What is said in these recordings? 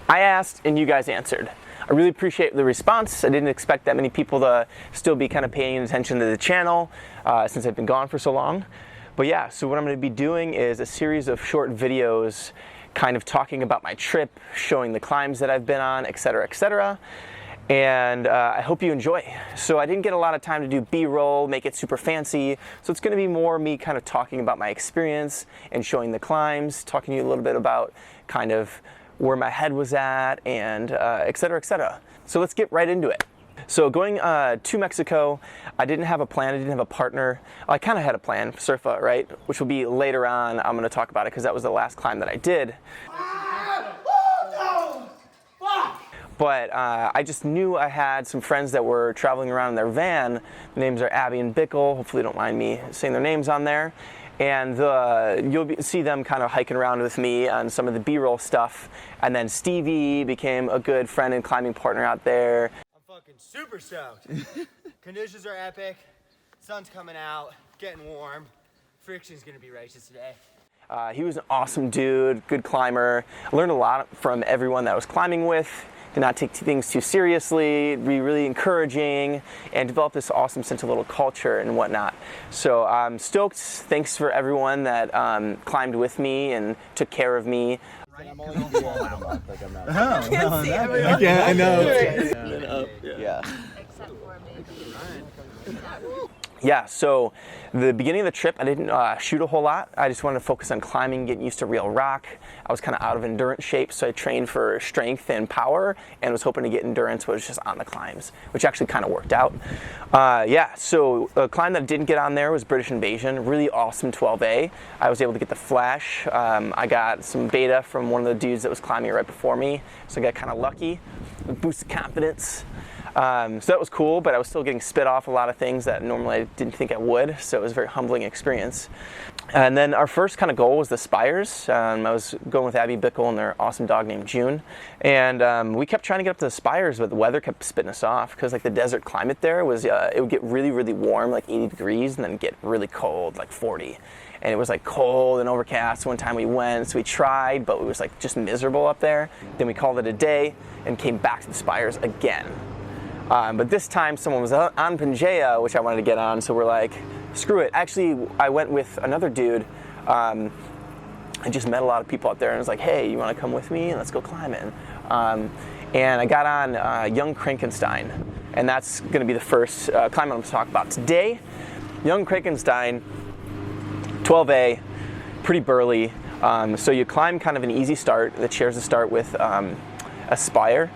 I asked and you guys answered. I really appreciate the response. I didn't expect that many people to still be kind of paying attention to the channel since I've been gone for so long. But yeah, so what I'm going to be doing is a series of short videos kind of talking about my trip, showing the climbs that I've been on, etc., etc. And I hope you enjoy. So I didn't get a lot of time to do B-roll, make it super fancy. So it's going to be more me kind of talking about my experience and showing the climbs, talking to you a little bit about kind of where my head was at, and etc., etc. So let's get right into it. So going to Mexico, I didn't have a plan, I didn't have a partner. I kind of had a plan, Surfa, right? Which will be later on. I'm going to talk about it because that was the last climb that I did. But I just knew I had some friends that were traveling around in their van. The names are Abby and Bickle. Hopefully you don't mind me saying their names on there. And you'll see them kind of hiking around with me on some of the B-roll stuff. And then Stevie became a good friend and climbing partner out there. I'm fucking super stoked. Conditions are epic. Sun's coming out, getting warm. Friction's gonna be righteous today. He was an awesome dude, good climber. I learned a lot from everyone that I was climbing with. Did not take things too seriously, be really encouraging, and develop this awesome sense of little culture and whatnot. So I'm stoked. Thanks for everyone that climbed with me and took care of me. I'm only gonna fall out. Like I'm not. I can't see everyone. I can't. I know. Yeah. Except for maybe. Yeah, so the beginning of the trip, I didn't shoot a whole lot. I just wanted to focus on climbing, getting used to real rock. I was kind of out of endurance shape, so I trained for strength and power, and was hoping to get endurance, but it was just on the climbs, which actually kind of worked out. Yeah, so a climb that I didn't get on there was British Invasion, really awesome 12A. I was able to get the flash. I got some beta from one of the dudes that was climbing right before me, so I got kind of lucky. It boosted confidence. So that was cool, but I was still getting spit off a lot of things that normally I didn't think I would, so it was a very humbling experience. And then our first kind of goal was the Spires. I was going with Abby Bickle and their awesome dog named June. And we kept trying to get up to the Spires, but the weather kept spitting us off because like the desert climate there was, it would get really, really warm, like 80 degrees, and then get really cold, like 40. And it was like cold and overcast one time we went, so we tried, but it was like just miserable up there. Then we called it a day and came back to the Spires again. But this time someone was on Pangea, which I wanted to get on, so we're like, screw it. Actually, I went with another dude. I just met a lot of people out there and was like, hey, you want to come with me? Let's go climbing. And I got on Young Krankenstein, and that's going to be the first climb I'm going to talk about today. Young Krankenstein, 12A, pretty burly. So you climb kind of an easy start. The chairs to start with a spire.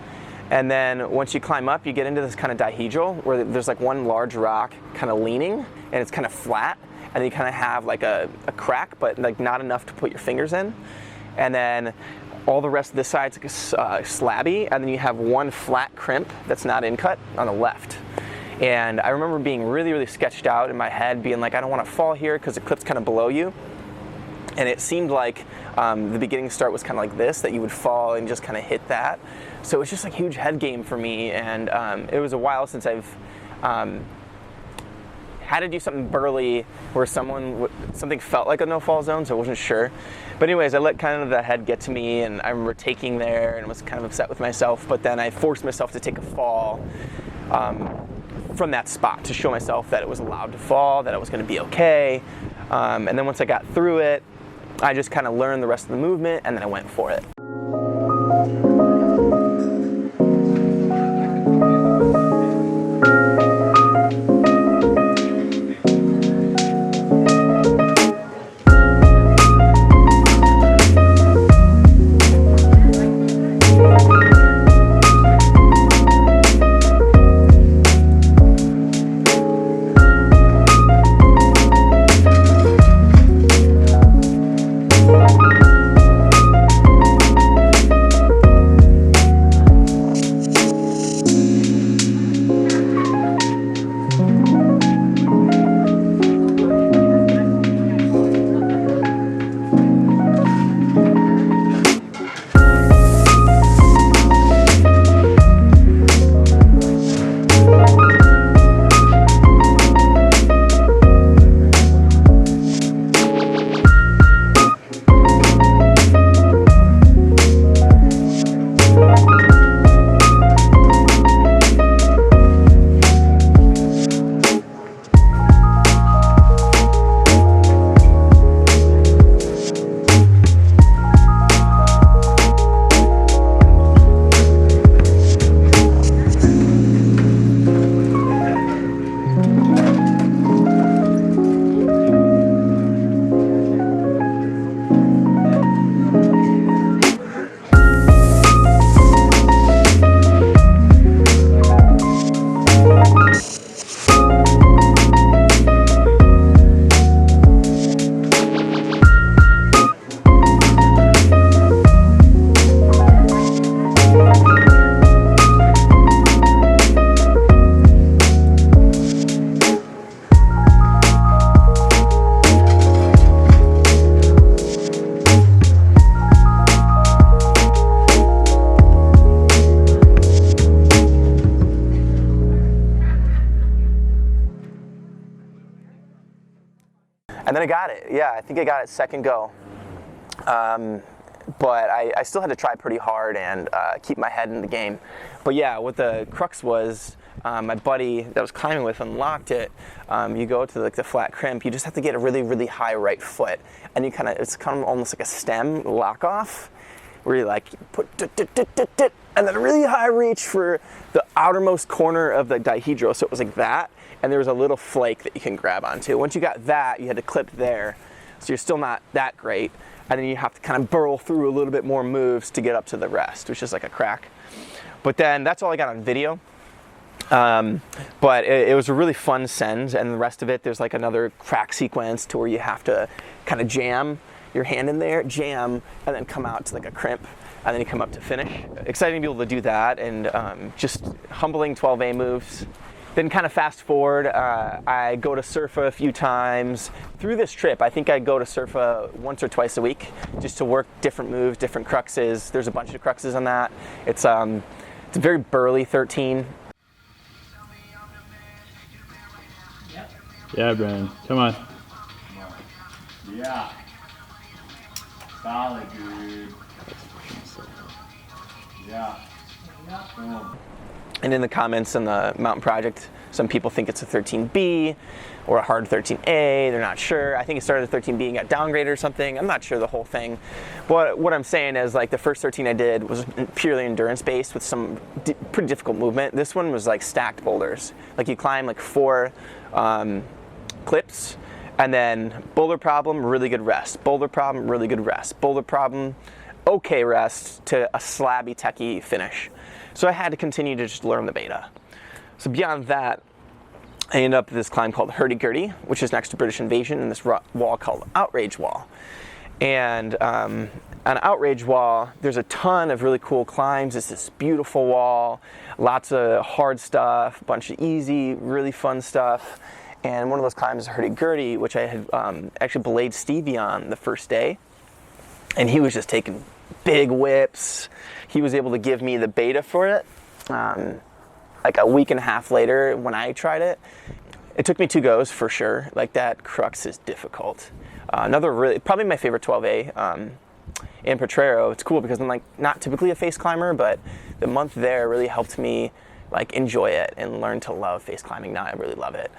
And then once you climb up, you get into this kind of dihedral where there's like one large rock kind of leaning and it's kind of flat. And then you kind of have like a crack, but like not enough to put your fingers in. And then all the rest of this side's like slabby. And then you have one flat crimp that's not in cut on the left. And I remember being really, really sketched out in my head, being like, I don't want to fall here because the cliff's kind of below you. And it seemed like the beginning start was kind of like this, that you would fall and just kind of hit that. So it was just like a huge head game for me, and it was a while since I've had to do something burly where something felt like a no-fall zone, so I wasn't sure. But anyways, I let kind of the head get to me, and I remember taking there and was kind of upset with myself, but then I forced myself to take a fall from that spot to show myself that it was allowed to fall, that I was going to be okay. And then once I got through it, I just kind of learned the rest of the movement, and then I went for it. And then I got it. Yeah, I think I got it second go. But I still had to try pretty hard and keep my head in the game. But yeah, what the crux was, my buddy that I was climbing with unlocked it. You go to like the flat crimp, you just have to get a really, really high right foot. And you it's kind of almost like a stem lock off, where you like put and then a really high reach for the outermost corner of the dihedral. So it was like that, and there was a little flake that you can grab onto. Once you got that, you had to clip there. So you're still not that great. And then you have to kind of burrow through a little bit more moves to get up to the rest, which is like a crack. But then that's all I got on video. But it was a really fun send, and the rest of it, there's like another crack sequence to where you have to kind of jam your hand in there, jam, and then come out to like a crimp, and then you come up to finish. Exciting to be able to do that, and just humbling 12A moves. Then kind of fast forward, I go to Surfa a few times. Through this trip, I think I go to Surfa once or twice a week just to work different moves, different cruxes. There's a bunch of cruxes on that. It's a very burly 13. Yeah, Brandon, come on. Yeah. Solid, dude. Yeah. Boom. And in the comments on the Mountain Project, some people think it's a 13B or a hard 13A. They're not sure. I think it started at 13B and got downgraded or something. I'm not sure the whole thing. But what I'm saying is, like, the first 13 I did was purely endurance based with some pretty difficult movement. This one was like stacked boulders. Like you climb like 4 clips, and then boulder problem, really good rest. Boulder problem, really good rest. Boulder problem, okay rest, to a slabby techie finish. So I had to continue to just learn the beta. So beyond that, I ended up at this climb called Hurdy Gurdy, which is next to British Invasion, and this wall called Outrage Wall. And on Outrage Wall, there's a ton of really cool climbs. It's this beautiful wall, lots of hard stuff, a bunch of easy, really fun stuff. And one of those climbs is Hurdy Gurdy, which I had actually belayed Stevie on the first day. And he was just taking big whips. He was able to give me the beta for it like a week and a half later when I tried it. It took me 2 goes for sure. Like, that crux is difficult. Probably my favorite 12A in Potrero. It's cool because I'm like not typically a face climber, but the month there really helped me like enjoy it and learn to love face climbing. Now I really love it.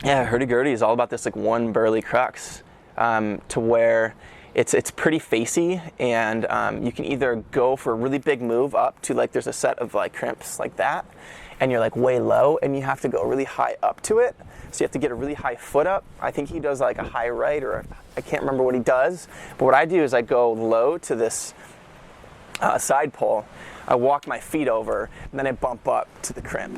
Yeah, Hurdy Gurdy is all about this like one burly crux, to where it's pretty facey, and you can either go for a really big move up to like there's a set of like crimps like that, and you're like way low, and you have to go really high up to it. So you have to get a really high foot up. I think he does like a high right, or I can't remember what he does. But what I do is I go low to this side pole. I walk my feet over, and then I bump up to the crimp.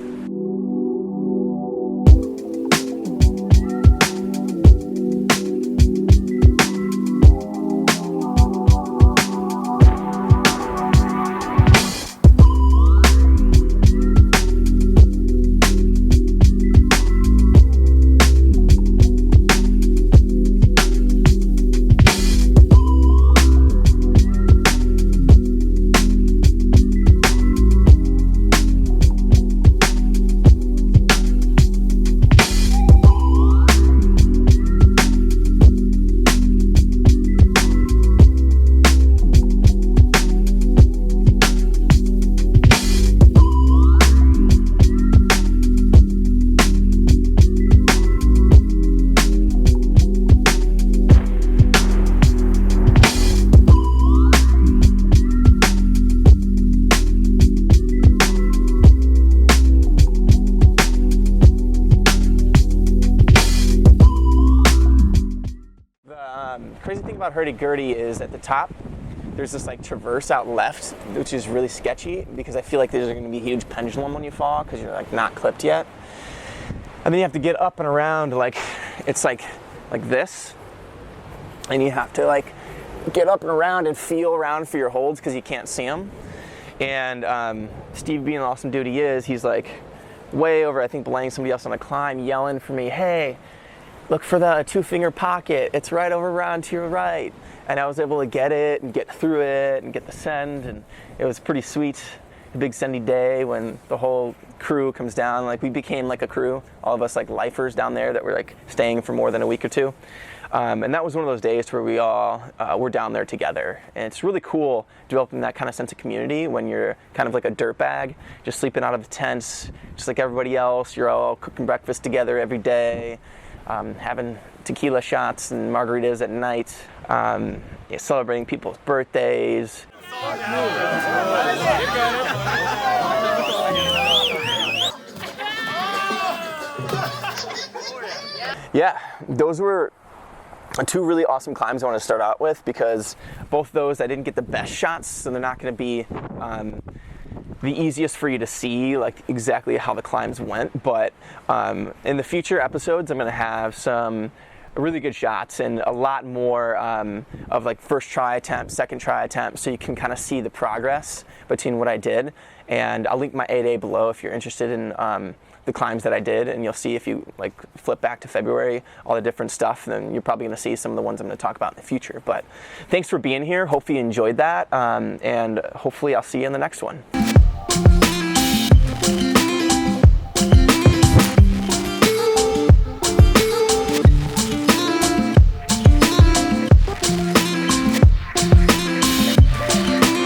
crazy thing about Hurdy Gurdy is at the top, there's this like traverse out left, which is really sketchy because I feel like there's going to be a huge pendulum when you fall because you're like not clipped yet. And then you have to get up and around like, it's like this. And you have to like get up and around and feel around for your holds because you can't see them. And Steve, being an awesome dude he is, he's like way over, I think, belaying somebody else on a climb, yelling for me, hey, look for the 2-finger pocket. It's right over around to your right. And I was able to get it and get through it and get the send. And it was pretty sweet. A big sendy day when the whole crew comes down. Like we became like a crew, all of us like lifers down there that were like staying for more than a week or two. And that was one of those days where we all were down there together. And it's really cool developing that kind of sense of community when you're kind of like a dirtbag, just sleeping out of the tents, just like everybody else. You're all cooking breakfast together every day, having tequila shots and margaritas at night, celebrating people's birthdays. Yeah, those were 2 really awesome climbs I want to start out with because both those I didn't get the best shots, so they're not going to be the easiest for you to see like exactly how the climbs went. But in the future episodes, I'm going to have some really good shots and a lot more of like first try attempts, second try attempts, so you can kind of see the progress between what I did. And I'll link my 8A below if you're interested in the climbs that I did, and you'll see if you like flip back to February, all the different stuff, then you're probably going to see some of the ones I'm going to talk about in the future. But thanks for being here. Hopefully you enjoyed that, and hopefully I'll see you in the next one.